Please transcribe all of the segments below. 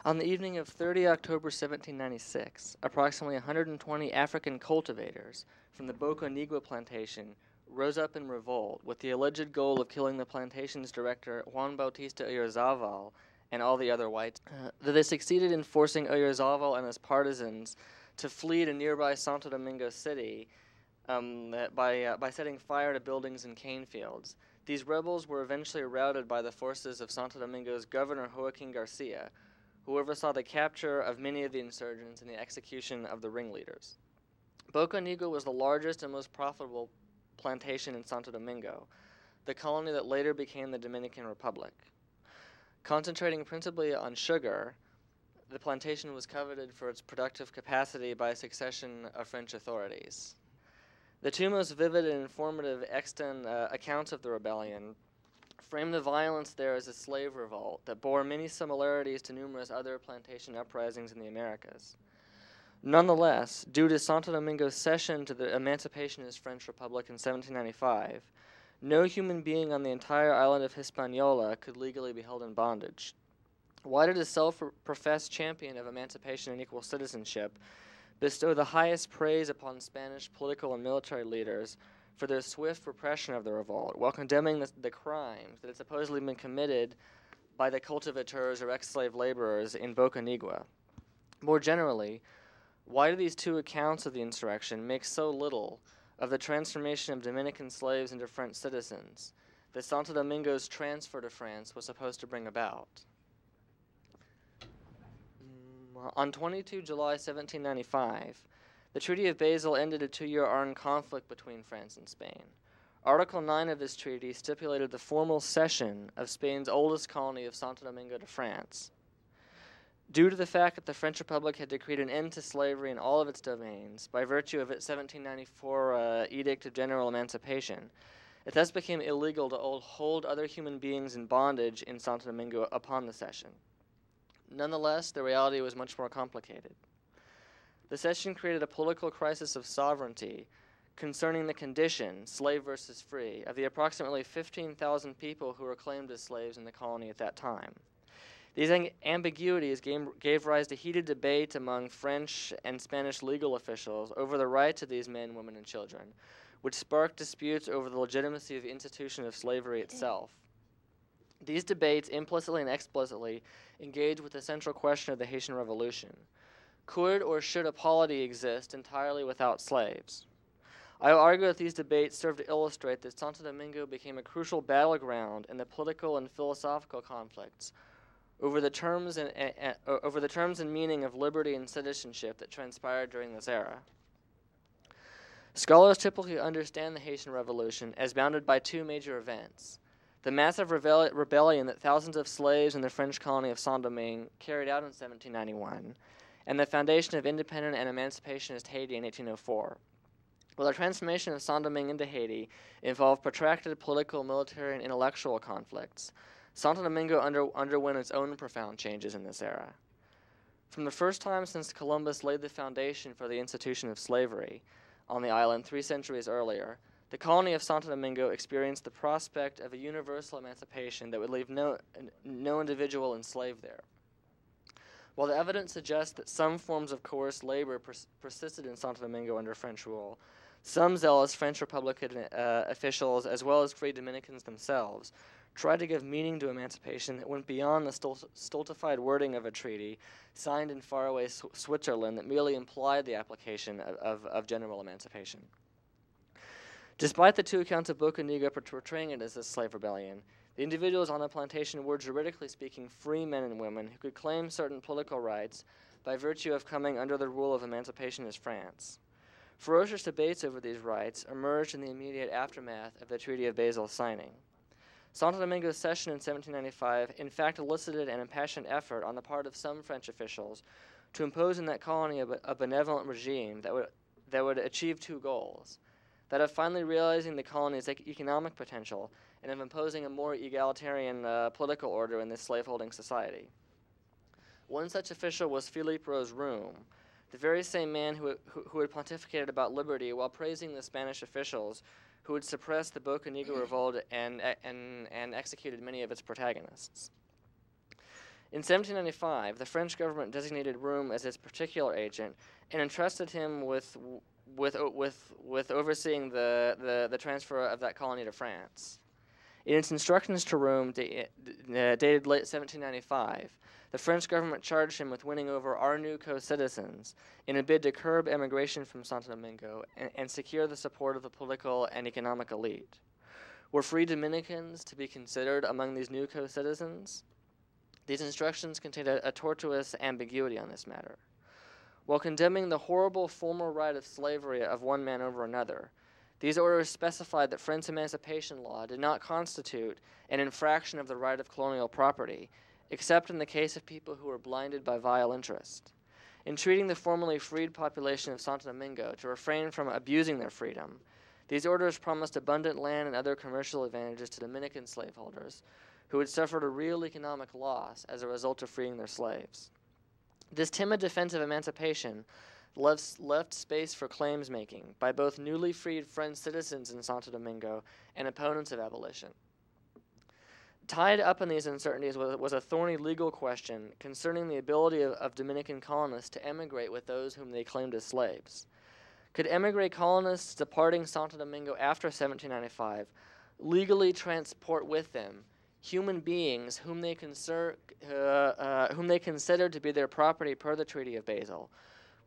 On the evening of 30 October 1796, approximately 120 African cultivators from the Boconigua plantation rose up in revolt with the alleged goal of killing the plantation's director Juan Bautista Oyarzabal and all the other whites. They succeeded in forcing Oyarzabal and his partisans to flee to nearby Santo Domingo City by setting fire to buildings and cane fields. These rebels were eventually routed by the forces of Santo Domingo's Governor Joaquin Garcia, who oversaw the capture of many of the insurgents and the execution of the ringleaders. Boconigua was the largest and most profitable plantation in Santo Domingo, the colony that later became the Dominican Republic. Concentrating principally on sugar, the plantation was coveted for its productive capacity by a succession of French authorities. The two most vivid and informative extant accounts of the rebellion frame the violence there as a slave revolt that bore many similarities to numerous other plantation uprisings in the Americas. Nonetheless, due to Santo Domingo's cession to the emancipationist French Republic in 1795, no human being on the entire island of Hispaniola could legally be held in bondage. Why did a self-professed champion of emancipation and equal citizenship bestow the highest praise upon Spanish political and military leaders for their swift repression of the revolt, while condemning the crimes that had supposedly been committed by the cultivators or ex-slave laborers in Boconigua? More generally, why do these two accounts of the insurrection make so little of the transformation of Dominican slaves into French citizens that Santo Domingo's transfer to France was supposed to bring about? On 22 July 1795, the Treaty of Basel ended a 2-year armed conflict between France and Spain. Article 9 of this treaty stipulated the formal cession of Spain's oldest colony of Santo Domingo to France. Due to the fact that the French Republic had decreed an end to slavery in all of its domains by virtue of its 1794 Edict of General Emancipation, it thus became illegal to hold other human beings in bondage in Santo Domingo upon the cession. Nonetheless, the reality was much more complicated. The cession created a political crisis of sovereignty concerning the condition, slave versus free, of the approximately 15,000 people who were claimed as slaves in the colony at that time. These ambiguities gave rise to heated debate among French and Spanish legal officials over the rights of these men, women, and children, which sparked disputes over the legitimacy of the institution of slavery itself. These debates, implicitly and explicitly, engage with the central question of the Haitian Revolution. Could or should a polity exist entirely without slaves? I will argue that these debates serve to illustrate that Santo Domingo became a crucial battleground in the political and philosophical conflicts over the terms and meaning of liberty and citizenship that transpired during this era. Scholars typically understand the Haitian Revolution as bounded by two major events: the massive rebellion that thousands of slaves in the French colony of Saint-Domingue carried out in 1791, and the foundation of independent and emancipationist Haiti in 1804. While the transformation of Saint-Domingue into Haiti involved protracted political, military, and intellectual conflicts, Santo Domingo underwent its own profound changes in this era. From the first time since Columbus laid the foundation for the institution of slavery on the island 3 centuries earlier, the colony of Santo Domingo experienced the prospect of a universal emancipation that would leave no individual enslaved there. While the evidence suggests that some forms of coerced labor persisted in Santo Domingo under French rule, some zealous French Republican officials, as well as free Dominicans themselves, tried to give meaning to emancipation that went beyond the stultified wording of a treaty signed in faraway Switzerland that merely implied the application of general emancipation. Despite the two accounts of Boconigua portraying it as a slave rebellion, the individuals on the plantation were, juridically speaking, free men and women who could claim certain political rights by virtue of coming under the rule of emancipationist France. Ferocious debates over these rights emerged in the immediate aftermath of the Treaty of Basel signing. Santo Domingo's cession in 1795 in fact elicited an impassioned effort on the part of some French officials to impose in that colony a benevolent regime that would achieve two goals: that of finally realizing the colony's economic potential and of imposing a more egalitarian political order in this slaveholding society. One such official was Philippe Rose-Room, the very same man who had pontificated about liberty while praising the Spanish officials who had suppressed the Boconigua revolt and executed many of its protagonists. In 1795, the French government designated Room as its particular agent and entrusted him with overseeing the transfer of that colony to France. In its instructions to Room, dated late 1795, the French government charged him with winning over our new co-citizens in a bid to curb emigration from Santo Domingo and secure the support of the political and economic elite. Were free Dominicans to be considered among these new co-citizens? These instructions contained a tortuous ambiguity on this matter. While condemning the horrible formal right of slavery of one man over another, these orders specified that French emancipation law did not constitute an infraction of the right of colonial property, except in the case of people who were blinded by vile interest. In treating the formerly freed population of Santo Domingo to refrain from abusing their freedom, these orders promised abundant land and other commercial advantages to Dominican slaveholders, who had suffered a real economic loss as a result of freeing their slaves. This timid defense of emancipation left space for claims making by both newly freed French citizens in Santo Domingo and opponents of abolition. Tied up in these uncertainties was a thorny legal question concerning the ability of Dominican colonists to emigrate with those whom they claimed as slaves. Could emigre colonists departing Santo Domingo after 1795 legally transport with them human beings whom they considered to be their property per the Treaty of Basel,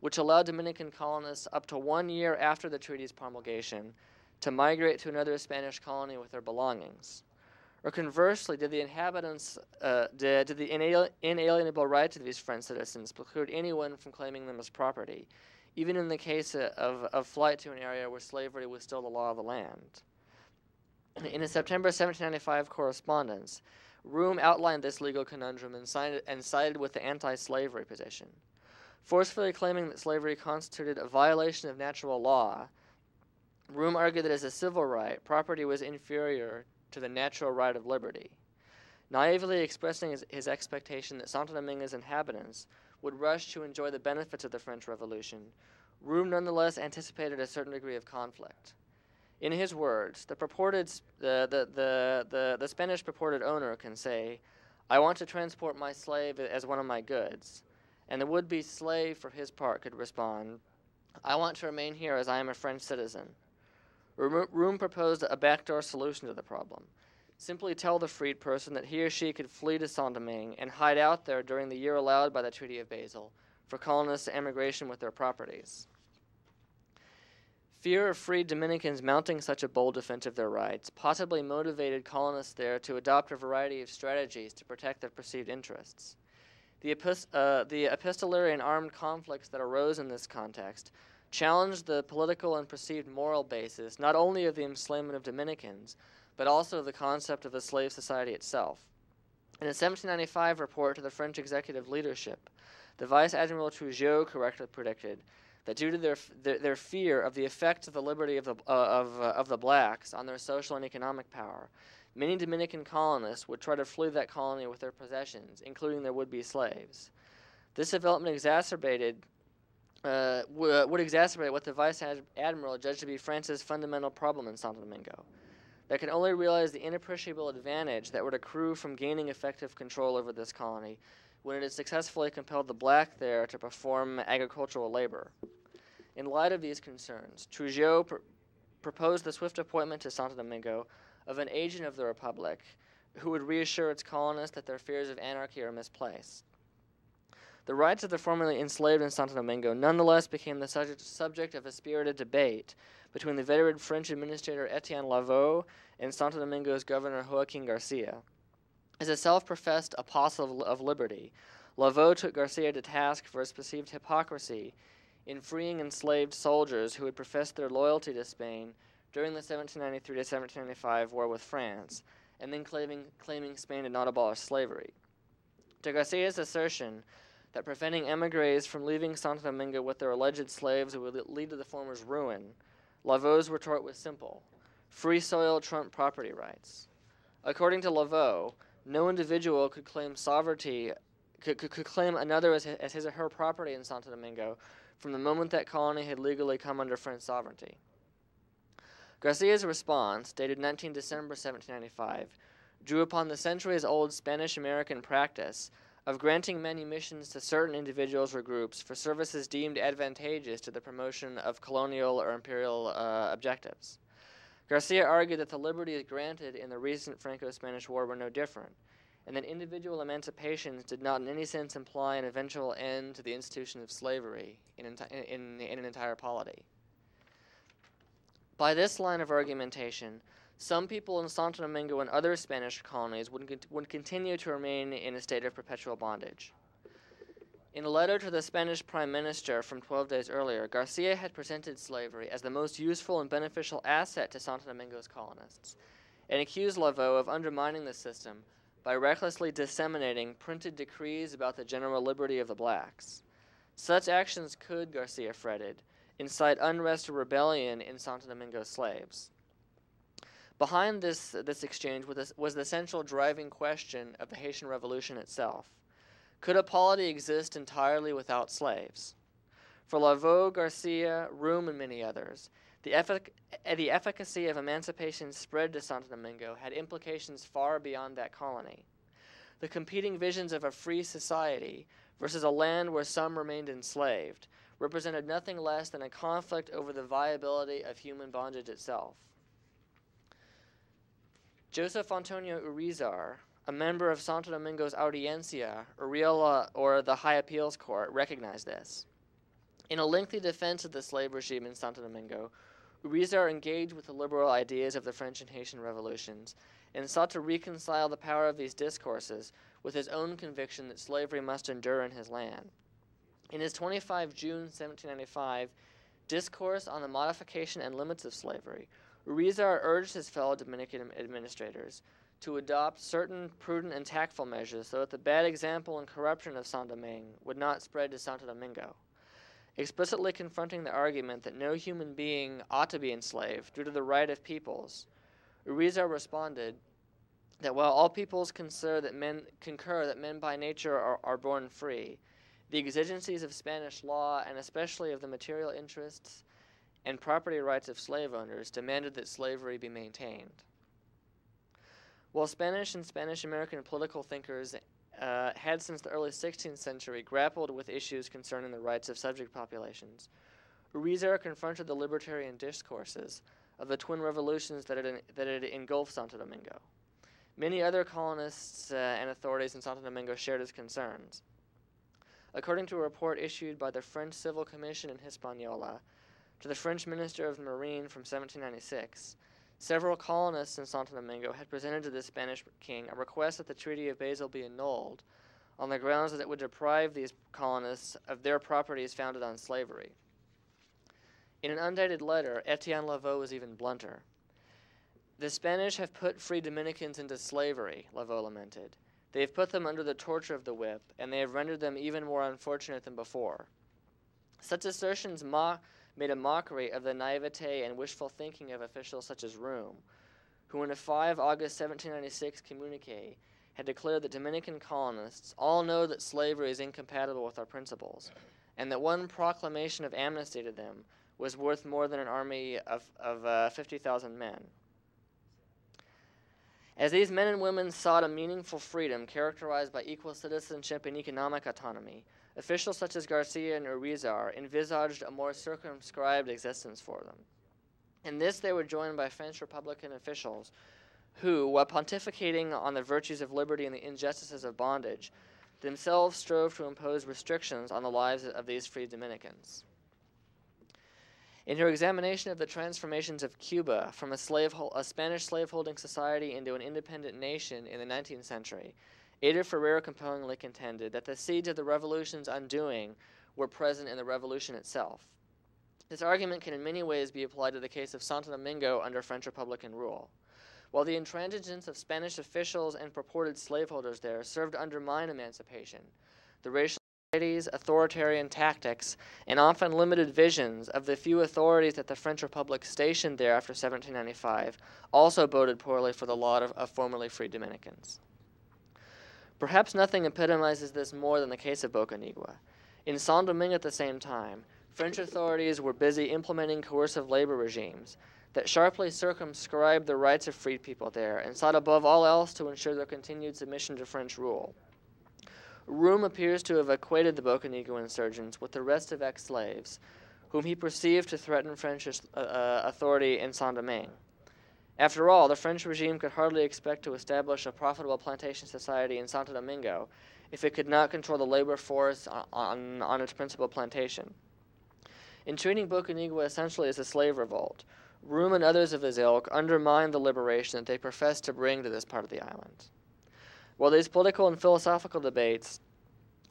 which allowed Dominican colonists up to 1 year after the treaty's promulgation to migrate to another Spanish colony with their belongings? Or conversely, did the inhabitants, did the inalienable rights of these French citizens preclude anyone from claiming them as property, even in the case of flight to an area where slavery was still the law of the land? In a September 1795 correspondence, Room outlined this legal conundrum and sided with the anti-slavery position. Forcefully claiming that slavery constituted a violation of natural law, Room argued that as a civil right, property was inferior to the natural right of liberty. Naively expressing his expectation that Santo Domingo's inhabitants would rush to enjoy the benefits of the French Revolution, Room nonetheless anticipated a certain degree of conflict. In his words, the Spanish purported owner can say, "I want to transport my slave as one of my goods," and the would-be slave, for his part, could respond, "I want to remain here as I am a French citizen." Room proposed a backdoor solution to the problem. Simply tell the freed person that he or she could flee to Saint-Domingue and hide out there during the year allowed by the Treaty of Basel for colonists' emigration with their properties. Fear of freed Dominicans mounting such a bold defense of their rights possibly motivated colonists there to adopt a variety of strategies to protect their perceived interests. The epistolary and armed conflicts that arose in this context challenged the political and perceived moral basis not only of the enslavement of Dominicans, but also the concept of the slave society itself. In a 1795 report to the French executive leadership, the Vice Admiral Turgot correctly predicted that due to their fear of the effects of the liberty of the blacks on their social and economic power, many Dominican colonists would try to flee that colony with their possessions, including their would-be slaves. This development would exacerbate what the Vice Admiral judged to be France's fundamental problem in Santo Domingo. That could only realize the inappreciable advantage that would accrue from gaining effective control over this colony when it had successfully compelled the black there to perform agricultural labor. In light of these concerns, Turgot proposed the swift appointment to Santo Domingo of an agent of the Republic who would reassure its colonists that their fears of anarchy are misplaced. The rights of the formerly enslaved in Santo Domingo nonetheless became the subject of a spirited debate between the veteran French administrator Etienne Lavaux and Santo Domingo's governor Joaquin Garcia. As a self-professed apostle of liberty, Lavaux took Garcia to task for his perceived hypocrisy in freeing enslaved soldiers who had professed their loyalty to Spain during the 1793 to 1795 war with France, and then claiming Spain had not abolished slavery. To Garcia's assertion that preventing émigrés from leaving Santo Domingo with their alleged slaves would lead to the former's ruin, Lavaux's retort was simple: free soil trumped property rights. According to Lavaux, no individual could claim sovereignty, could claim another as his or her property in Santo Domingo from the moment that colony had legally come under French sovereignty. Garcia's response, dated 19 December 1795, drew upon the centuries-old Spanish-American practice of granting manumissions to certain individuals or groups for services deemed advantageous to the promotion of colonial or imperial objectives. Garcia argued that the liberties granted in the recent Franco-Spanish War were no different, and that individual emancipations did not in any sense imply an eventual end to the institution of slavery in an entire polity. By this line of argumentation, some people in Santo Domingo and other Spanish colonies would continue to remain in a state of perpetual bondage. In a letter to the Spanish Prime Minister from 12 days earlier, Garcia had presented slavery as the most useful and beneficial asset to Santo Domingo's colonists, and accused Lavaux of undermining the system by recklessly disseminating printed decrees about the general liberty of the blacks. Such actions could, Garcia fretted, incite unrest or rebellion in Santo Domingo's slaves. Behind this exchange was the central driving question of the Haitian Revolution itself. Could a polity exist entirely without slaves? For Lavaux, Garcia, Room, and many others, the efficacy of emancipation spread to Santo Domingo had implications far beyond that colony. The competing visions of a free society versus a land where some remained enslaved represented nothing less than a conflict over the viability of human bondage itself. Joseph Antonio Urizar, a member of Santo Domingo's Audiencia, or the High Appeals Court, recognized this. In a lengthy defense of the slave regime in Santo Domingo, Urizar engaged with the liberal ideas of the French and Haitian revolutions and sought to reconcile the power of these discourses with his own conviction that slavery must endure in his land. In his 25 June 1795 Discourse on the Modification and Limits of Slavery, Urizar urged his fellow Dominican administrators to adopt certain prudent and tactful measures so that the bad example and corruption of Saint-Domingue would not spread to Santo Domingo. Explicitly confronting the argument that no human being ought to be enslaved due to the right of peoples, Urizar responded that while all peoples concur that men by nature are born free, the exigencies of Spanish law, and especially of the material interests and property rights of slave owners, demanded that slavery be maintained. While Spanish and Spanish-American political thinkers had since the early 16th century grappled with issues concerning the rights of subject populations, Urizar confronted the libertarian discourses of the twin revolutions that had engulfed Santo Domingo. Many other colonists and authorities in Santo Domingo shared his concerns. According to a report issued by the French Civil Commission in Hispaniola to the French Minister of Marine from 1796, several colonists in Santo Domingo had presented to the Spanish king a request that the Treaty of Basel be annulled on the grounds that it would deprive these colonists of their properties founded on slavery. In an undated letter, Etienne Lavaux was even blunter. "The Spanish have put free Dominicans into slavery," Lavaux lamented. "They have put them under the torture of the whip, and they have rendered them even more unfortunate than before." Such assertions made a mockery of the naivete and wishful thinking of officials such as Room, who in a 5 August 1796 communique had declared that Dominican colonists all know that slavery is incompatible with our principles, and that one proclamation of amnesty to them was worth more than an army of 50,000 men. As these men and women sought a meaningful freedom characterized by equal citizenship and economic autonomy, officials such as Garcia and Urizar envisaged a more circumscribed existence for them. In this, they were joined by French Republican officials who, while pontificating on the virtues of liberty and the injustices of bondage, themselves strove to impose restrictions on the lives of these free Dominicans. In her examination of the transformations of Cuba from a Spanish slaveholding society into an independent nation in the 19th century, Ada Ferrer compellingly contended that the seeds of the revolution's undoing were present in the revolution itself. This argument can in many ways be applied to the case of Santo Domingo under French Republican rule. While the intransigence of Spanish officials and purported slaveholders there served to undermine emancipation, the racial authoritarian tactics, and often limited visions of the few authorities that the French Republic stationed there after 1795 also boded poorly for the lot of formerly free Dominicans. Perhaps nothing epitomizes this more than the case of Boccanegra. In Santo Domingo at the same time, French authorities were busy implementing coercive labor regimes that sharply circumscribed the rights of freed people there and sought above all else to ensure their continued submission to French rule. Roome appears to have equated the Bocanigo insurgents with the rest of ex-slaves, whom he perceived to threaten French authority in Saint-Domingue. After all, the French regime could hardly expect to establish a profitable plantation society in Santo Domingo if it could not control the labor force on its principal plantation. In treating Bocanigo essentially as a slave revolt, Roome and others of his ilk undermined the liberation that they professed to bring to this part of the island. While these political and philosophical debates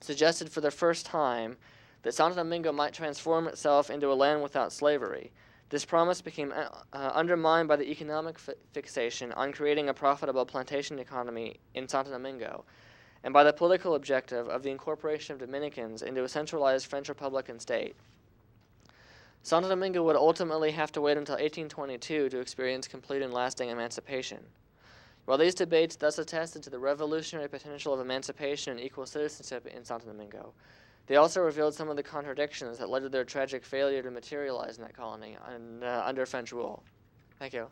suggested for the first time that Santo Domingo might transform itself into a land without slavery, this promise became undermined by the economic fixation on creating a profitable plantation economy in Santo Domingo, and by the political objective of the incorporation of Dominicans into a centralized French Republican state. Santo Domingo would ultimately have to wait until 1822 to experience complete and lasting emancipation. While these debates thus attested to the revolutionary potential of emancipation and equal citizenship in Santo Domingo, they also revealed some of the contradictions that led to their tragic failure to materialize in that colony under French rule. Thank you.